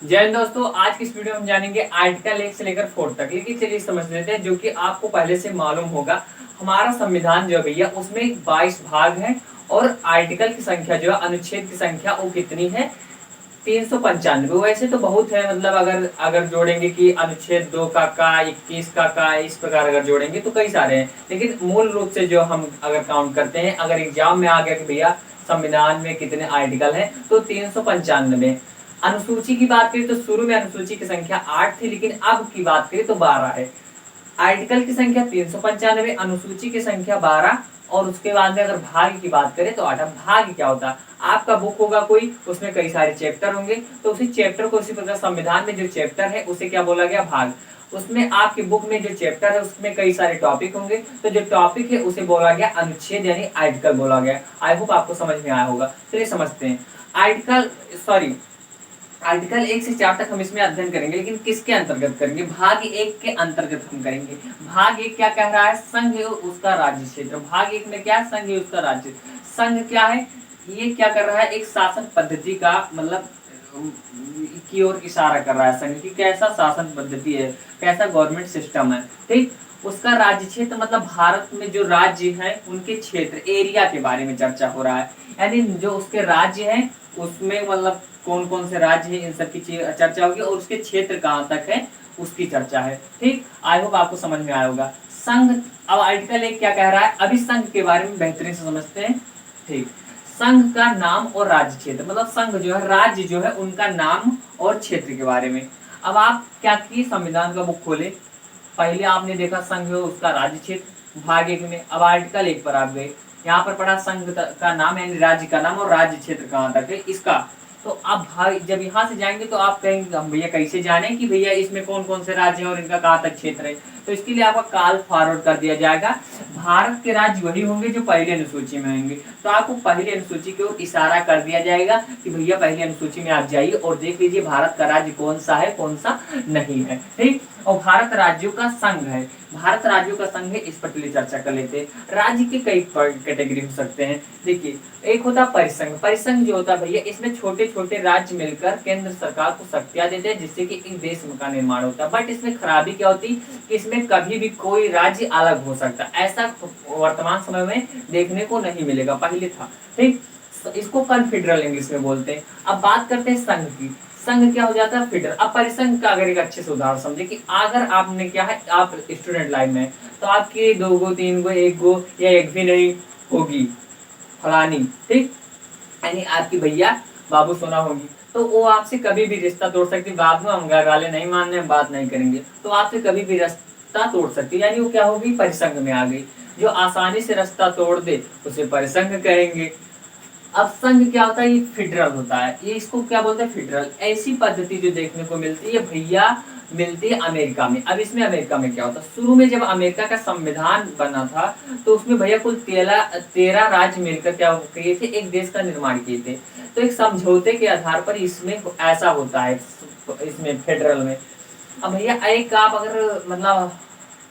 जय हिंद दोस्तों, आज की इस वीडियो में हम जानेंगे आर्टिकल 1 से लेकर 4 तक। लेकिन चलिए समझ लेते हैं, जो कि आपको पहले से मालूम होगा। हमारा संविधान जो है भैया, उसमें 22 भाग हैं और आर्टिकल की संख्या जो है, अनुच्छेद की संख्या वो कितनी है? 395। वैसे तो बहुत है, मतलब अगर अगर जोड़ेंगे कि अनुच्छेद 2 का 21 का इस प्रकार अगर जोड़ेंगे तो कई सारे हैं। लेकिन मूल रूप से जो हम अगर काउंट करते हैं, अगर एग्जाम में आ गया कि भैया संविधान में कितने आर्टिकल हैं, तो 395। अनुसूची की बात करें तो शुरू में अनुसूची की संख्या 8 थी, लेकिन अब की बात करें तो 12 है। आर्टिकल की संख्या 395, अनुसूची की संख्या 12, और उसके बाद में अगर भाग की बात करें तो 8। भाग क्या होता है? आपका बुक होगा कोई, उसमें कई सारे चैप्टर होंगे, तो उसी चैप्टर को, उसी प्रकार संविधान में जो चैप्टर है उसे क्या बोला गया? भाग। उसमें आपकी बुक में जो चैप्टर है उसमें कई सारे टॉपिक होंगे, तो जो टॉपिक है उसे बोला गया अनुच्छेद यानी आर्टिकल बोला गया। आई होप आपको समझ में आया होगा। चलिए समझते हैं। आर्टिकल सॉरी आर्टिकल 1 से 4 तक हम इसमें अध्ययन करेंगे, लेकिन किसके अंतर्गत करेंगे? भाग 1 के अंतर्गत हम करेंगे। भाग 1 क्या कह रहा है? संघ एवं उसका राज्य क्षेत्र। भाग 1 में क्या है? संघ एवं उसका राज्य। संघ क्या है? ये क्या कर रहा है? एक शासन पद्धति का मतलब की ओर इशारा कर रहा है। संघ की कैसा शासन पद्धति है, कैसा गवर्नमेंट सिस्टम है, ठीक। उसका राज्य क्षेत्र मतलब भारत में जो राज्य है उनके क्षेत्र, एरिया के बारे में चर्चा हो रहा है। यानी जो उसके राज्य हैं उसमें मतलब कौन कौन से राज्य हैं, इन सब की चर्चा होगी, और उसके क्षेत्र कहाँ तक है उसकी चर्चा है, ठीक। आई होप आपको समझ में आया होगा। संघ, अब आर्टिकल 1 क्या कह रहा है? अभी संघ के बारे में बेहतरीन से समझते हैं, ठीक। संघ का नाम और राज्य क्षेत्र, मतलब संघ जो है, राज्य जो है, उनका नाम और क्षेत्र के बारे में। अब आप क्या किए? संविधान का बुक खोले, पहले आपने देखा संघ है उसका राज्य क्षेत्र, भाग 1 में। अब आर्टिकल 1 पर आप गए, यहाँ पर पढ़ा संघ का नाम यानी राज्य का नाम और राज्य क्षेत्र कहाँ तक है इसका। तो अब भाई जब यहाँ से जाएंगे तो आप कहेंगे हम भैया कैसे जाने कि भैया इसमें कौन कौन से राज्य हैं और इनका कहाँ तक क्षेत्र है। तो इसके लिए आपका काल फॉरवर्ड कर दिया जाएगा। भारत के राज्य वही होंगे जो पहली अनुसूची में होंगे, तो आपको पहली अनुसूची की ओर इशारा कर दिया जाएगा कि भैया पहली अनुसूची में आप जाइए और देख लीजिए भारत का राज्य कौन सा है कौन सा नहीं है, ठीक। और भारत राज्यों का संघ है, भारत राज्यों का संघ है, इस पर चलिए चर्चा कर लेते हैं। राज्य के कई कैटेगरी हो सकते हैं। देखिए, एक होता परिसंघ। परिसंघ जो होता है भैया, इसमें छोटे छोटे राज्य मिलकर केंद्र सरकार को शक्तियां देते हैं, जिससे कि एक देश का निर्माण होता है। बट इसमें खराबी क्या होती कि इसमें कभी भी कोई राज्य अलग हो सकता है, ऐसा वर्तमान समय में देखने को नहीं मिलेगा, पहले था, ठीक। इसको कन्फेडरल इंग्लिश में बोलते हैं। अब बात करते हैं संघ की। संघ क्या हो जाता है? फेडरल। अब परिसंघ का अगर एक अच्छे से उदाहरण समझे कि अगर आपने क्या है, आप स्टूडेंट लाइफ में, तो आपकी 2 गो 3 गो 1 गो या एक भी नहीं होगी फलानी, ठीक। यानी आपकी भैया बाबू सोना होगी, तो वो आपसे कभी भी रिश्ता तोड़ सकती। बाद में हम घर वाले नहीं मान रहे, बात नहीं करेंगे, तो आपसे कभी भी रिश्ता तोड़ सकती, यानी वो क्या होगी? परिसंघ में आ गई। जो आसानी से रास्ता तोड़ दे उसे परिसंघ कहेंगे। अब संघ क्या होता है? ये फेडरल होता है। ये इसको क्या बोलते हैं? फेडरल। ऐसी पद्धति जो देखने को मिलती है भैया, मिलती है अमेरिका में। अब इसमें अमेरिका में क्या होता है? शुरू में जब अमेरिका का संविधान बना था तो उसमें भैया कुल 13 राज्य मिलकर क्या किए थे? एक देश का निर्माण किए थे। तो एक समझौते के आधार पर इसमें ऐसा होता है, इसमें फेडरल में। अब भैया एक आप अगर मतलब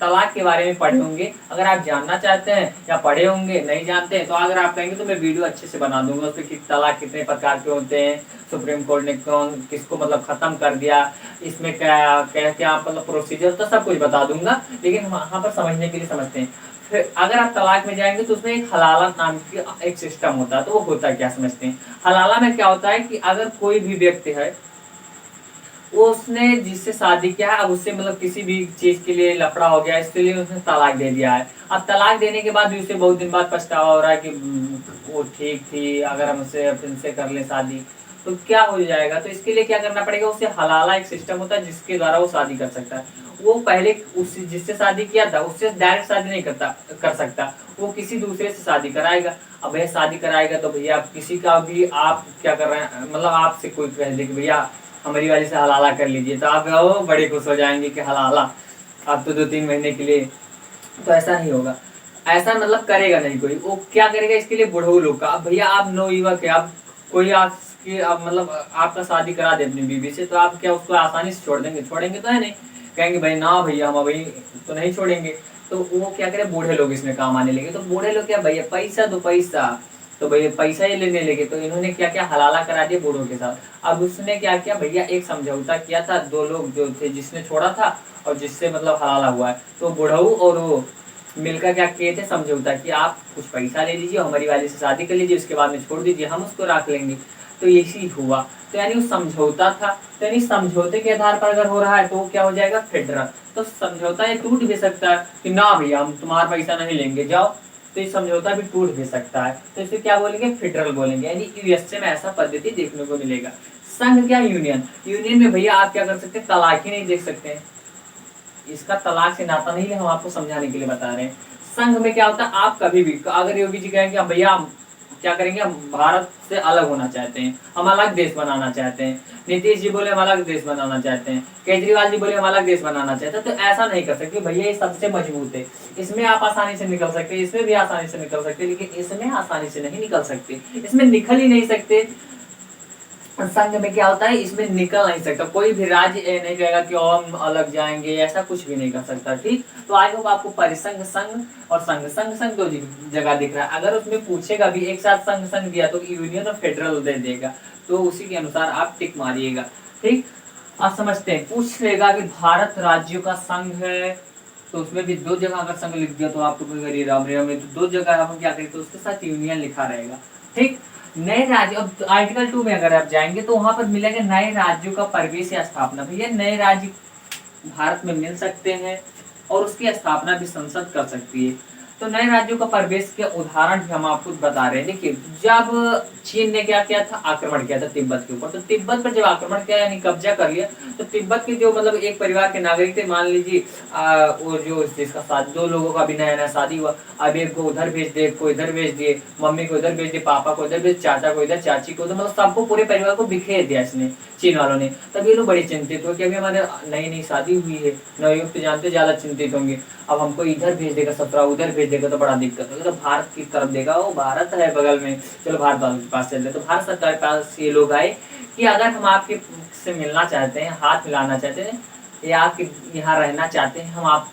तलाक के बारे में पढ़े होंगे, अगर आप जानना चाहते हैं या पढ़े होंगे नहीं जानते हैं, तो अगर आप कहेंगे तो मैं वीडियो अच्छे से बना दूंगा उसमें कि तलाक कितने प्रकार के होते हैं, सुप्रीम कोर्ट ने कौन किसको मतलब खत्म कर दिया, इसमें क्या क्या क्या मतलब प्रोसीजर, तो सब कुछ बता दूंगा। लेकिन वहां पर समझने के लिए समझते हैं। फिर अगर आप तलाक में जाएंगे तो उसमें एक हलाला नाम की एक सिस्टम होता है, तो वो होता है क्या समझते हैं? हलाला में क्या होता है कि अगर कोई भी व्यक्ति है, वो उसने जिससे शादी किया है, अब उससे मतलब किसी भी चीज के लिए लफड़ा हो गया, इसके लिए उसने तलाक दे दिया है। अब तलाक देने के बाद भी उसे बहुत दिन बाद पछतावा हो रहा है कि वो ठीक थी, अगर हम उससे फिर से कर ले शादी तो क्या हो जाएगा। तो इसके लिए क्या करना पड़ेगा? उसे हलाला एक सिस्टम होता है जिसके द्वारा वो शादी कर सकता है। वो पहले उस जिससे शादी किया था उससे डायरेक्ट शादी नहीं कर सकता, वो किसी दूसरे से शादी कराएगा। अब भैया शादी कराएगा तो भैया आप किसी का भी आप क्या कर रहे हैं, मतलब आपसे कोई कह दे कि भैया हमारी वाली से हलाला कर लीजिए, तो आप वो बड़े खुश हो जाएंगे कि हलाला, अब तो 2-3 महीने के लिए। तो ऐसा नहीं होगा, ऐसा मतलब करेगा नहीं कोई। वो क्या करेगा? इसके लिए बुढ़ऊ लोग का। अब भैया आप नवयुवक है, आप कोई आपकी आप मतलब आपका शादी करा दे अपनी बीवी से, तो आप क्या उसको आसानी से छोड़ देंगे? छोड़ेंगे तो है नहीं, कहेंगे भाई ना भैया हम अभी तो नहीं छोड़ेंगे। तो वो क्या करे? बूढ़े लोग इसमें काम आने लगे। तो बूढ़े लोग क्या भैया, पैसा दो पैसा, तो भैया पैसा ये लेने लगे, तो इन्होंने क्या क्या हलाला करा दिया बूढ़ों के साथ। अब उसने क्या किया भैया, एक समझौता किया था, दो लोग जो थे, जिसने छोड़ा था और जिससे मतलब हलाला हुआ है, तो बुढ़ऊ और वो मिलकर क्या किए थे समझौता कि आप कुछ पैसा ले लीजिए, हमारी वाली से शादी कर लीजिए, उसके बाद में छोड़ दीजिए, हम उसको रख लेंगे। तो यही हुआ। तो यानी वो समझौता था। तो यानी समझौते के आधार पर अगर हो रहा है तो वो क्या हो जाएगा, फेडरल। तो समझौता ये टूट भी सकता है कि ना भैया हम तुम्हारा पैसा नहीं लेंगे, जाओ। तो ये समझौता भी टूट भी सकता है, तो इसे क्या बोलेंगे, फेडरल बोलेंगे। यानी यूएसए में ऐसा पद्धति देखने को मिलेगा। संघ क्या, यूनियन। यूनियन में भैया आप क्या कर सकते हैं, तलाक ही नहीं देख सकते हैं। इसका तलाक से नाता नहीं है, हम आपको समझाने के लिए बता रहे हैं। संघ में क्या होता है, आप कभी भी अगर योगी जी कहेंगे हम भैया हम क्या करेंगे, हम भारत से अलग होना चाहते हैं, हम अलग देश बनाना चाहते हैं, नीतीश जी बोले हम अलग देश बनाना चाहते हैं, केजरीवाल जी बोले हम अलग देश बनाना चाहते हैं, तो ऐसा नहीं कर सकते भैया, ये सबसे मजबूत है, इसमें आप आसानी से निकल सकते हैं, इसमें भी आसानी से निकल सकते, लेकिन इसमें आसानी से नहीं निकल सकते, इसमें निकल ही नहीं सकते। संघ में क्या होता है, इसमें निकल नहीं सकता कोई भी राज्य, ये नहीं कहेगा कि हम अलग जाएंगे, ऐसा कुछ भी नहीं कर सकता। ठीक, तो आई होप आपको परिसंघ, संघ और संघ, संघ संघ दो जगह दिख रहा है। अगर उसमें पूछेगा भी एक साथ संघ संघ दिया तो यूनियन और फेडरल दे देगा, तो उसी के अनुसार आप टिक मारिएगा। ठीक, आप समझते हैं। पूछ लेगा कि भारत राज्यों का संघ है, तो उसमें भी दो जगह अगर संघ लिख दिया तो आप तो करिए राम राम में, तो दो जगह हम क्या करें, तो उसके साथ यूनियन लिखा रहेगा। ठीक, नए राज्य, अब आर्टिकल 2 में अगर आप जाएंगे तो वहां पर मिलेगा नए राज्यों का प्रवेश या स्थापना। भैया नए राज्य भारत में मिल सकते हैं और उसकी स्थापना भी संसद कर सकती है। तो नए राज्यों का प्रवेश के उदाहरण भी हम आपको बता रहे हैं। देखिए, जब चीन ने क्या किया था, आक्रमण किया था तिब्बत के ऊपर, तो तिब्बत पर जब आक्रमण किया यानी कब्जा कर लिया, तो तिब्बत के जो मतलब एक परिवार के नागरिक थे, मान लीजिए वो जो जिसका साथ दो लोगों का भी नया नया शादी हुआ, अब एक को उधर भेज दे, को इधर भेज दिए, मम्मी को इधर भेज दिए, पापा को इधर भेज, चाचा को इधर, चाची को, तो मतलब सबको पूरे परिवार को बिखेर दिया इसने, चीन वालों ने। तब ये लोग बड़े चिंतित हुए कि अभी हमारे नई नई शादी हुई है, नवयुवक तो जानते ज्यादा चिंतित होंगे, अब हमको इधर भेज देगा 17, उधर भेज देगा तो बड़ा दिक्कत होगी, तो भारत की तरफ देगा, वो भारत है बगल में, चलो भारत वालों के पास चलते। तो भारत सरकार के पास ये लोग आए कि अगर हम आपके से मिलना चाहते हैं, हाथ मिलाना चाहते हैं, या आपके यहाँ रहना चाहते हैं, हम आप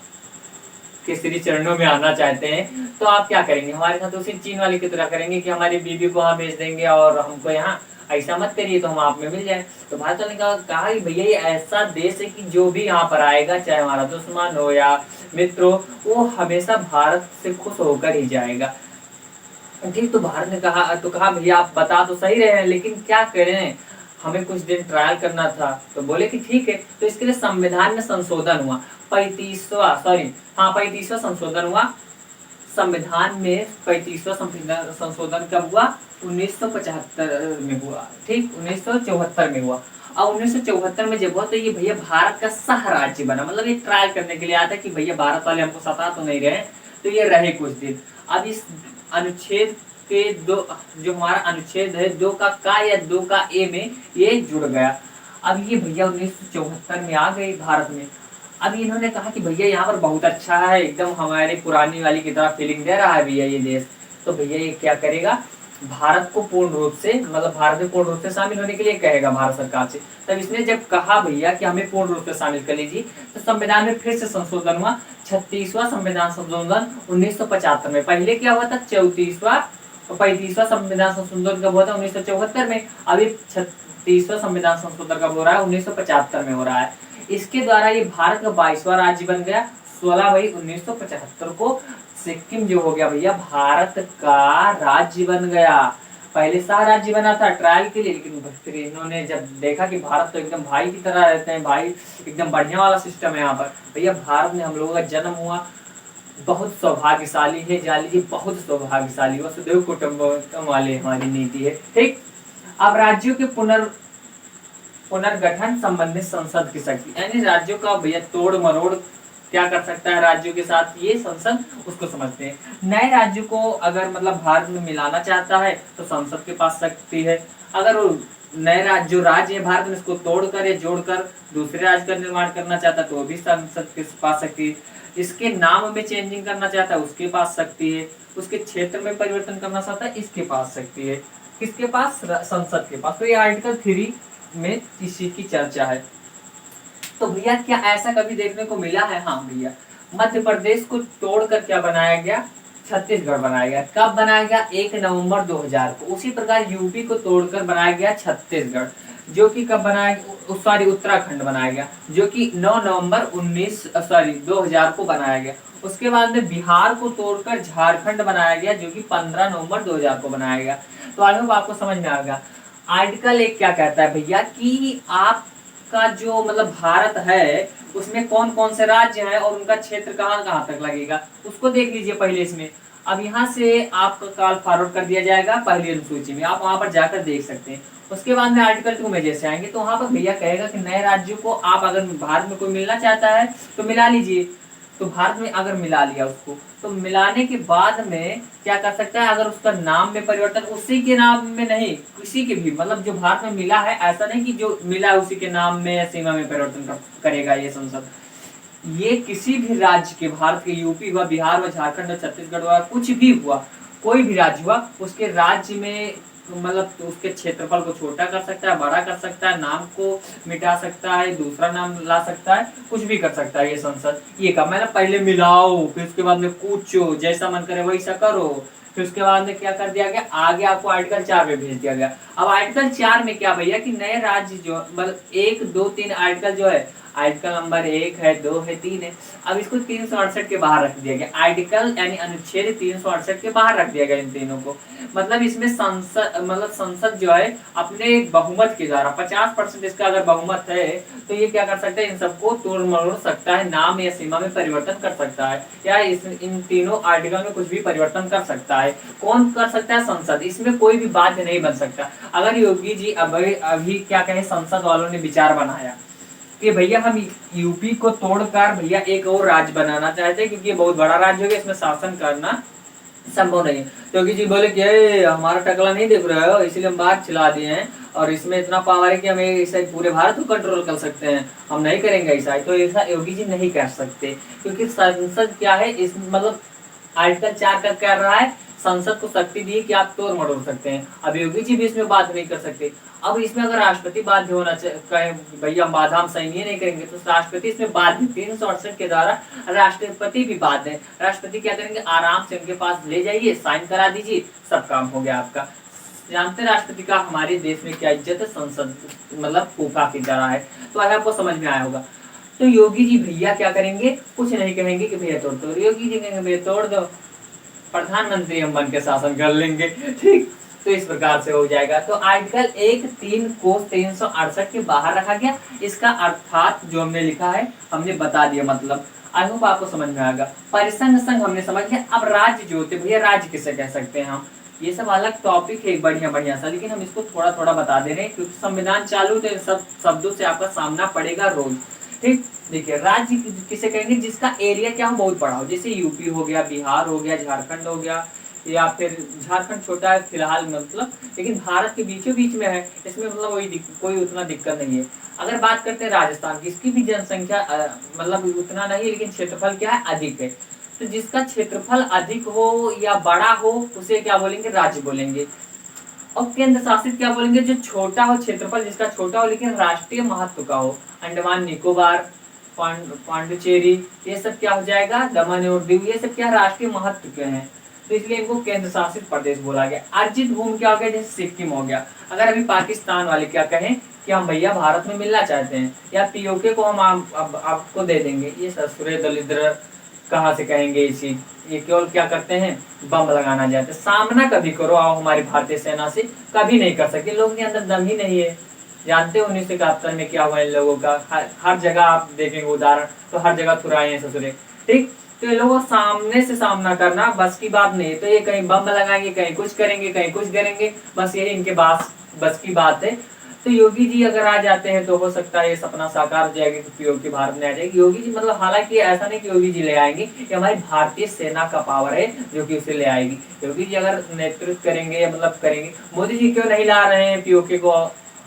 के श्री चरणों में आना चाहते हैं, तो आप क्या करेंगे हमारे साथ, उसी चीन वाले की तरह करेंगे कि हमारी बीबी को वहाँ भेज देंगे और हमको यहाँ, ऐसा मत करिए तो हम आप में मिल जाए। तो भारत वाले ने कहा कि भैया ये ऐसा देश है कि जो भी यहाँ पर आएगा, चाहे हमारा दुश्मन हो या मित्र हो, वो हमेशा भारत से खुश होकर ही जाएगा। ठीक, तो भारत ने कहा भैया आप बता तो सही रहे हैं, लेकिन क्या करें, हमें कुछ दिन ट्रायल करना था। तो बोले कि ठीक है। तो इसके लिए संविधान में संशोधन हुआ, 35वां संशोधन हुआ। संविधान में 35वां संशोधन कब हुआ, 1975 में हुआ। ठीक, 1974 में हुआ। और 1974 में जब हुआ तो ये भैया भारत का सह राज्य बना, मतलब ये ट्रायल करने के लिए आया था कि भैया भारत वाले हमको सता तो नहीं रहे, तो ये रहे कुछ दिन। अब इस अनुच्छेद के दो, जो हमारा अनुच्छेद है 2 का या 2 का ए में ये जुड़ गया। अब ये भैया 1974 में आ गए भारत में। अब इन्होंने कहा कि भैया यहाँ पर बहुत अच्छा है, एकदम हमारी पुरानी वाली की तरह फीलिंग दे रहा है भैया ये देश। तो भैया ये क्या करेगा, भारत को पूर्ण रूप से, मतलब भारत में पूर्ण रूप से शामिल होने के लिए कहेगा भारत सरकार से। तब इसने जब कहा भैया कि हमें पूर्ण रूप से शामिल कर लीजिए, तो संविधान में फिर से संशोधन हुआ, 36वां संविधान संशोधन 1975 में। पहले क्या हुआ था, 34वां और 35वां संविधान संशोधन कब हुआ था, 1974 में। अभी 36वां संविधान संशोधन कब हो रहा है, 1975 में हो रहा है। इसके द्वारा ये भारत का 22वां राज्य बन गया। 16 मई 1975 को सिक्किम जो हो गया भैया भारत का राज्य बन गया। पहले सह राज्य बना था ट्रायल के लिए, लेकिन फिर इन्होंने जब देखा कि भारत तो एकदम भाई की तरह रहते हैं, भाई एकदम बढ़िया वाला सिस्टम है यहाँ पर, भैया भारत में हम लोगों का जन्म हुआ, बहुत सौभाग्यशाली है, जान लीजिए बहुत सौभाग्यशाली, वसुधैव कुटुंबकम वाली हमारी नीति है। ठीक, अब राज्यों के पुनर्गठन संबंधित संसद की शक्ति, यानी राज्यों का भैया तोड़ मरोड़ क्या कर सकता है राज्यों के साथ, ये संसद उसको समझते हैं। नए राज्यों को अगर मतलब भारत में मिलाना चाहता है तो संसद के पास शक्ति है। अगर वो नए राज्य, जो राज्य है भारत में, इसको तोड़कर या जोड़कर दूसरे राज्य का निर्माण करना चाहता है तो वो भी संसद के पास शक्ति है। इसके नाम में चेंजिंग करना चाहता है उसके पास शक्ति है। उसके क्षेत्र में परिवर्तन करना चाहता है इसके पास शक्ति है। किसके पास, संसद के पास। तो ये आर्टिकल 3 में इस चीज की चर्चा है। तो भैया क्या ऐसा कभी देखने को मिला है, हाँ भैया, मध्य प्रदेश को तोड़कर क्या बनाया गया, छत्तीसगढ़ बनाया गया। कब बनाया गया? 1 नवंबर 2000 को। उसी प्रकार यूपी को तोड़कर बनाया गया छत्तीसगढ़, जो कि कब बनाया, सॉरी उत्तराखंड बनाया गया, जो कि 9 नवंबर 2000 को बनाया गया। उसके बाद में बिहार को तोड़कर झारखंड बनाया गया, जो कि 15 नवंबर 2000 को बनाया गया। तो आई होप आपको समझ में आ गया। आर्टिकल 1 क्या कहता है भैया कि आपका जो मतलब भारत है उसमें कौन कौन से राज्य हैं और उनका क्षेत्र कहाँ कहाँ तक लगेगा, उसको देख लीजिए पहले इसमें। अब यहाँ से आपका कॉल फॉरवर्ड कर दिया जाएगा पहली अनुसूची में, आप वहां पर जाकर देख सकते हैं। उसके बाद में आर्टिकल 2 में जैसे आएंगे तो वहां पर भैया कहेगा कि नए राज्यों को आप अगर भारत में कोई मिलना चाहता है तो मिला लीजिए। तो भारत में अगर मिला लिया उसको, तो मिलाने के बाद में क्या कर सकता है, अगर उसका नाम में परिवर्तन, उसी के नाम में नहीं किसी के भी, मतलब जो भारत में मिला है, ऐसा नहीं कि जो मिला है उसी के नाम में या सीमा में परिवर्तन करेगा ये संसद। ये किसी भी राज्य के, भारत के यूपी हुआ, बिहार हुआ, झारखंड हुआ, छत्तीसगढ़ हुआ, कुछ भी हुआ, कोई भी राज्य हुआ, उसके राज्य में मतलब उसके क्षेत्रफल को छोटा कर सकता है, बड़ा कर सकता है, नाम को मिटा सकता है, दूसरा नाम ला सकता है, कुछ भी कर सकता है ये संसद। ये कहा मैंने, पहले मिलाओ, फिर उसके बाद में कूचो, जैसा मन करे वैसा करो। फिर उसके बाद में क्या कर दिया गया, आगे आपको आर्टिकल 4 में भेज दिया गया। अब आर्टिकल 4 में क्या भैया कि नए राज्य जो मतलब 1, 2, 3 आर्टिकल जो है, आर्टिकल नंबर 1 है, 2 है, 3 है, अब इसको 368 के बाहर रख दिया गया। आर्टिकल यानी अनुच्छेद 368 के बाहर रख दिया गया इन तीनों को। मतलब इसमें संसद जो है अपने बहुमत के द्वारा 50% इसका अगर बहुमत है तो ये क्या कर सकता है, इन सबको तोड़ मरोड़ सकता है, नाम या सीमा में परिवर्तन कर सकता है, या इन तीनों आर्टिकल में कुछ भी परिवर्तन कर सकता है। कौन कर सकता है? संसद। इसमें कोई भी बाध्य नहीं बन सकता। अगर योगी जी अभी क्या कहे, संसद वालों ने विचार बनाया कि भैया हम यूपी को तोड़कर भैया एक और राज्य बनाना चाहते हैं, क्योंकि ये बहुत बड़ा राज्य हो गया, इसमें शासन करना संभव नहीं है। क्योंकि जी बोले कि हमारा टकला नहीं देख रहे हो, इसलिए हम बाहर चला दिए हैं, और इसमें इतना पावर है कि हम ऐसा पूरे भारत को कंट्रोल कर सकते हैं, हम नहीं करेंगे ऐसा। तो ऐसा योगी जी नहीं कर सकते, क्योंकि संसद क्या है, इस मतलब आर्टिकल 4 का कह रहा है संसद को शक्ति दी कि आप तोड़ मरोड़ सकते हैं। अब योगी जी भी इसमें बात नहीं कर सकते। अब इसमें अगर राष्ट्रपति बाध्य होना चाहिए, भैया बाधा हम सही नहीं करेंगे, तो राष्ट्रपति इसमें बाध्य, 368 के द्वारा राष्ट्रपति भी बाध्य है। राष्ट्रपति क्या करेंगे, आराम से उनके पास ले जाइए, साइन करा दीजिए, सब काम हो गया आपका। जानते राष्ट्रपति का हमारे देश में क्या इज्जत है, संसद मतलब फूफा की तरह है। तो अगर आपको समझ में आया होगा। तो योगी जी भैया क्या करेंगे, कुछ नहीं कहेंगे कि भैया तोड़ दो, योगी जी कहेंगे भैया तोड़ दो, प्रधानमंत्री हम बन के शासन कर लेंगे, ठीक। तो इस प्रकार से हो जाएगा। तो आर्टिकल 1, 3 को 368 के बाहर रखा गया। इसका अर्थात जो हमने लिखा है हमने बता दिया, मतलब आई होप आपको समझ में आएगा। परिसंघ संघ हमने समझ लिया। अब राज्य जो होते भैया, राज्य किसे कह सकते हैं हम, ये सब अलग टॉपिक है बढ़िया बढ़िया सा, लेकिन हम इसको थोड़ा थोड़ा बता दे रहे हैं क्योंकि संविधान चालू, तो इन सब शब्दों से आपका सामना पड़ेगा रोज, ठीक। देखिए राज्य किसे कहेंगे, जिसका एरिया क्या हो, बहुत बड़ा हो, जैसे यूपी हो गया, बिहार हो गया, झारखंड हो गया, या फिर झारखंड छोटा है फिलहाल मतलब, लेकिन भारत के बीचों बीच में है, इसमें मतलब कोई उतना दिक्कत नहीं है। अगर बात करते हैं राजस्थान की, इसकी भी जनसंख्या मतलब उतना नहीं है, लेकिन क्षेत्रफल क्या है, अधिक है। तो जिसका क्षेत्रफल अधिक हो या बड़ा हो उसे क्या बोलेंगे, राज्य बोलेंगे। और केंद्र शासित क्या बोलेंगे, जो छोटा हो, क्षेत्रफल जिसका छोटा हो लेकिन राष्ट्रीय महत्व का हो। अंडमान निकोबार, पांडुचेरी, ये सब क्या हो जाएगा, दमन और दीव, ये सब क्या राष्ट्रीय महत्व के हैं, तो इसलिए इनको केंद्र शासित प्रदेश बोला गया। अर्जित भूमि क्या हो गया, जैसे सिक्किम हो गया। अगर अभी पाकिस्तान वाले क्या कहें कि हम भैया भारत में मिलना चाहते हैं, या पीओके को हम आपको दे देंगे, ये ससुरे दलिद्र कहाँ से कहेंगे ये चीज। ये केवल क्या करते हैं, बम लगाना चाहते हैं। सामना कभी करो आओ हमारी भारतीय सेना से, कभी नहीं कर सकते, लोगों के अंदर दम ही नहीं है। जानते हो 1971 में क्या हुआ इन लोगों का, हर जगह आप देखेंगे उदाहरण, तो हर जगह थुराए हैं ससुरे, ठीक। तो ये लोगों सामने से सामना करना बस की बात नहीं, तो ये कहीं बम लगाएंगे, कहीं कुछ करेंगे, कहीं कुछ करेंगे, बस यही इनके बस की बात है। तो योगी जी अगर आ जाते हैं तो हो सकता है ये सपना साकार हो जाएगा कि योगी भारत में आ जाएगी। योगी जी मतलब हालांकि ऐसा नहीं कि योगी जी ले आएंगे, ये हमारी भारतीय सेना का पावर है जो कि उसे ले आएगी। योगी जी अगर नेतृत्व करेंगे या मतलब करेंगे, मोदी जी क्यों नहीं ला रहे हैं पीओके को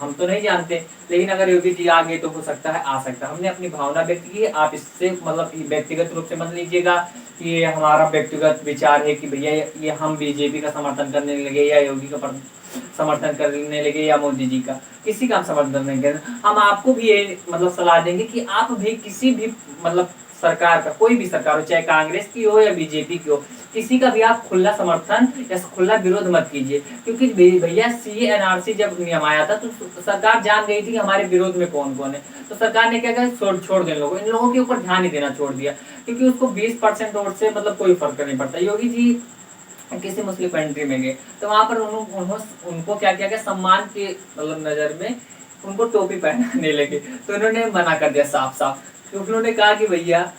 हम तो नहीं जानते, लेकिन अगर योगी जी आ गए तो हो सकता है, आ सकता है। हमने अपनी भावना व्यक्त की है, आप इससे मतलब व्यक्तिगत रूप से मत लीजिएगा कि ये हमारा व्यक्तिगत विचार है कि भैया ये हम बीजेपी का समर्थन करने लगे या योगी का समर्थन करने लगे या मोदी जी का, किसी का हम समर्थन नहीं करें। हम आपको भी ये मतलब सलाह देंगे कि आप भी किसी भी मतलब सरकार का, कोई भी सरकार हो, चाहे कांग्रेस की हो या बीजेपी की हो, किसी का भी आप खुला समर्थन या खुला विरोध मत कीजिए। क्योंकि भैया सीए एनआरसी जब नियम आया था तो सरकार जान गई थी कि हमारे विरोध में कौन कौन है, तो सरकार ने क्या किया, छोड़ दिया लोगों, इन लोगों के ऊपर ध्यान नहीं देना छोड़ दिया, क्योंकि उसको 20% वोट से मतलब कोई फर्क नहीं पड़ता। योगी जी किसी मुस्लिम कंट्री में गए तो वहां पर उनको क्या किया गया, सम्मान के मतलब नजर में उनको टोपी पहनाने लगे, तो उन्होंने मना कर दिया साफ साफ, क्योंकि उन्होंने कहा कि भैया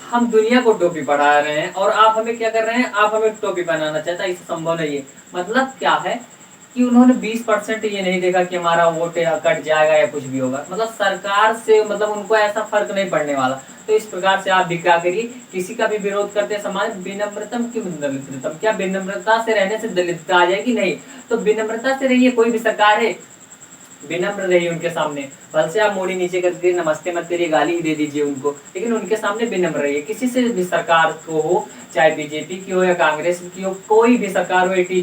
हम दुनिया को टोपी पहना रहे हैं और आप हमें क्या कर रहे हैं, आप हमें टोपी पहनाना चाहता है, इससे संभव नहीं है। मतलब क्या है कि उन्होंने 20% ये नहीं देखा कि हमारा वोट कट जाएगा या कुछ भी होगा, मतलब सरकार से मतलब उनको ऐसा फर्क नहीं पड़ने वाला। तो इस प्रकार से आप भी क्या करिए, किसी का भी विरोध करते समय विनम्रतम क्यों दलितम, क्या विनम्रता से रहने से दलितता आ जाएगी, नहीं, तो विनम्रता से रहिए। कोई भी सरकार है, विनम्र रहिए उनके सामने, भले से आप मोड़ी नीचे करके नमस्ते मत करिए, गाली ही दे दीजिए उनको, लेकिन उनके सामने विनम्र रहिए। किसी से भी सरकार को हो, चाहे बीजेपी की हो या कांग्रेस की हो, कोई भी सरकार हो,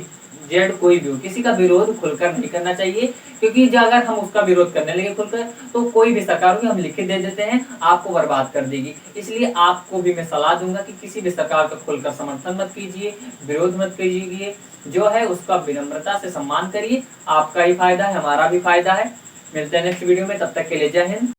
जेड कोई भी हो, किसी का विरोध खुलकर नहीं करना चाहिए, क्योंकि जो अगर हम उसका विरोध करने लगे खुलकर तो कोई भी सरकार होगी हम लिखित दे देते हैं, आपको बर्बाद कर देगी। इसलिए आपको भी मैं सलाह दूंगा कि किसी भी सरकार का खुलकर समर्थन मत कीजिए, विरोध मत कीजिए, जो है उसका विनम्रता से सम्मान करिए, आपका ही फायदा है, हमारा भी फायदा है। मिलते हैं नेक्स्ट वीडियो में, तब तक के लिए जय हिंद।